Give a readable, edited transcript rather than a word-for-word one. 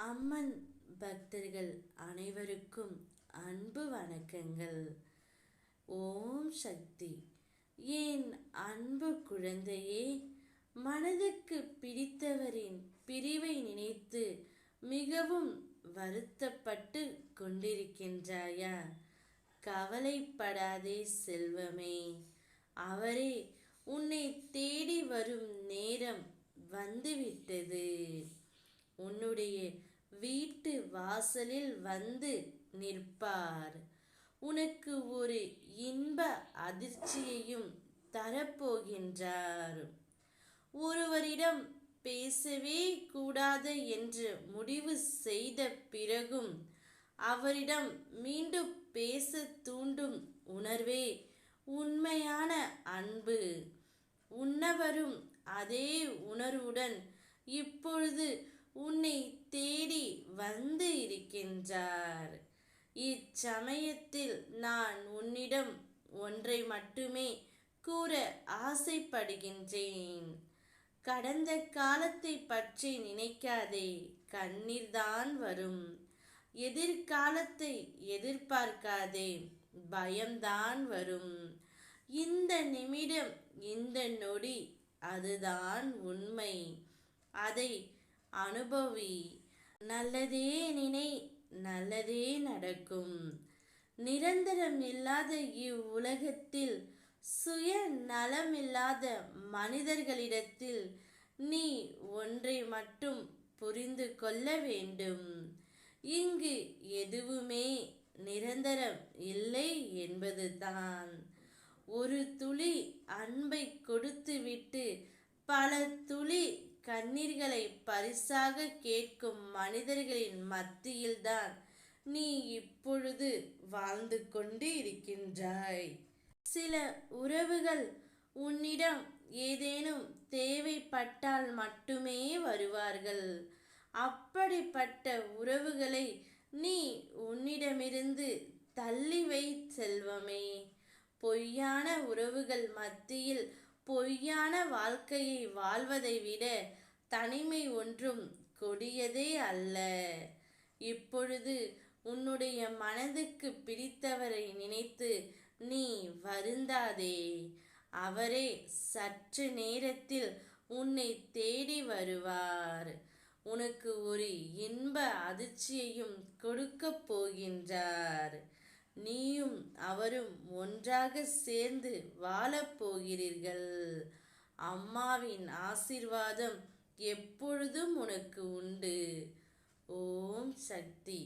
அம்மன் பக்தர்கள் அனைவருக்கும் அன்பு வணக்கங்கள். ஓம் சக்தி. என் அன்பு குழந்தையே, மனதுக்கு பிடித்தவரின் பிரிவை நினைத்து மிகவும் வருத்தப்பட்டு கொண்டிருக்கின்றாயா? கவலைப்படாதே செல்வமே. அவரே உன்னை தேடி வரும் நேரம் வந்துவிட்டது. உன்னுடைய வீட்டு வாசலில் வந்து நிற்பார். உனக்கு ஒரு இன்ப அதிர்ச்சியையும் தரப்போகின்றார். ஒருவரிடம் பேசவே கூடாது என்று முடிவு செய்த பிறகும் அவரிடம் மீண்டும் பேச தூண்டும் உணர்வே உண்மையான அன்பு. உன்னவரும் அதே உணர்வுடன் இப்பொழுது உன்னை தேடி வந்து இருக்கின்றார். இச்சமயத்தில் நான் உன்னிடம் ஒன்றை மட்டுமே கூற ஆசைப்படுகின்றேன். கடந்த காலத்தை பற்றி நினைக்காதே, கண்ணீர்தான் வரும். எதிர்காலத்தை எதிர்பார்க்காதே, பயம்தான் வரும். இந்த நிமிடம், இந்த நொடி, அதுதான் உண்மை. அதை அனுபவி. நல்லதே நினை, நல்லதே நடக்கும். நிரந்தரம் இல்லாத இவ்வுலகத்தில் சுய நலமில்லாத மனிதர்களிடத்தில் நீ ஒன்றை மட்டும் புரிந்து கொள்ள வேண்டும். இங்கு எதுவுமே நிரந்தரம் இல்லை என்பதுதான். ஒரு துளி அன்பை கொடுத்துவிட்டு பல துளி கண்ணீர்களை பரிசாக கேட்கும் மனிதர்களின் மத்தியில்தான் நீ இப்பொழுது வாழ்ந்து கொண்டு இருக்கின்றாய். சில உறவுகள் உன்னிடம் ஏதேனும் தேவைப்பட்டால் மட்டுமே வருவார்கள். அப்படிப்பட்ட உறவுகளை நீ உன்னிடமிருந்து தள்ளி வை செல்வமே. பொய்யான உறவுகள் மத்தியில் பொய்யான வாழ்க்கையை வாழ்வதை விட தனிமை ஒன்றும் கொடியதே அல்ல. இப்பொழுது உன்னுடைய மனதுக்கு பிடித்தவரை நினைத்து நீ வருந்தாதே. அவரே சற்று நேரத்தில் உன்னை தேடி வருவார். உனக்கு ஒரு இன்ப அதிர்ச்சியையும் கொடுக்க போகின்றார். நீயும் அவரும் ஒன்றாக சேர்ந்து வாழப்போகிறீர்கள். அம்மாவின் ஆசீர்வாதம் எப்பொழுதும் உனக்கு உண்டு. ஓம் சக்தி.